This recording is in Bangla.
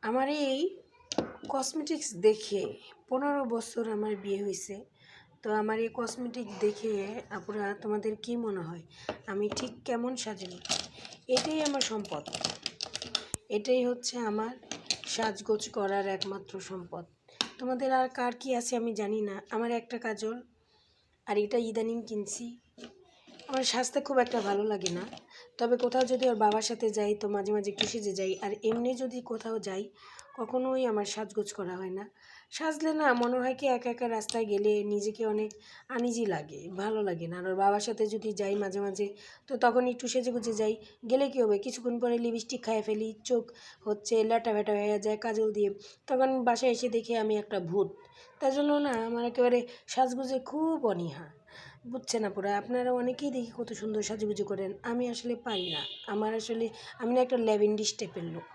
আমার এই কসমেটিক্স দেখে 15 বছর আমার বিয়ে হয়েছে। তো আমার এই কসমেটিক্স দেখে আপুরা তোমাদের কি মনে হয় আমি ঠিক কেমন সাজি? এটাই আমার সম্পদ, এটাই হচ্ছে আমার সাজগোজ করার একমাত্র সম্পদ। তোমাদের আর কার কি আছে আমি জানি না। আমার একটা কাজল, আর এটা ইদানিং কিনছি। আমার সাজতে খুব একটা ভালো লাগে না, তবে কোথাও যদি ওর বাবার সাথে যাই তো মাঝে মাঝে একটু সেজে যাই। আর এমনি যদি কোথাও যাই কখনোই আমার সাজগোজ করা হয় না। সাজলে না মনে হয় কি একা একা রাস্তায় গেলে নিজেকে অনেক আনইজি লাগে, ভালো লাগে না। আর ওর বাবার সাথে যদি যাই মাঝে মাঝে তো তখন একটু সেজে গুজে যাই, গেলে কী হবে কিছুক্ষণ পরে লিপস্টিক খাইয়ে ফেলি, চোখ হচ্ছে ল্যাটা ভ্যাটা হয়ে যায় কাজল দিয়ে, তখন বাসায় এসে দেখি আমি একটা ভূত। তাই জন্য না আমার একেবারে সাজগোজে খুব অনীহা, বুঝছেন আপুরা? আপনারা অনেকেই দেখি কত সুন্দর সাজুগুজু করেন, আমি আসলে পারি না। আমি না একটা ল্যাভেন্ডিস টাইপের লোক।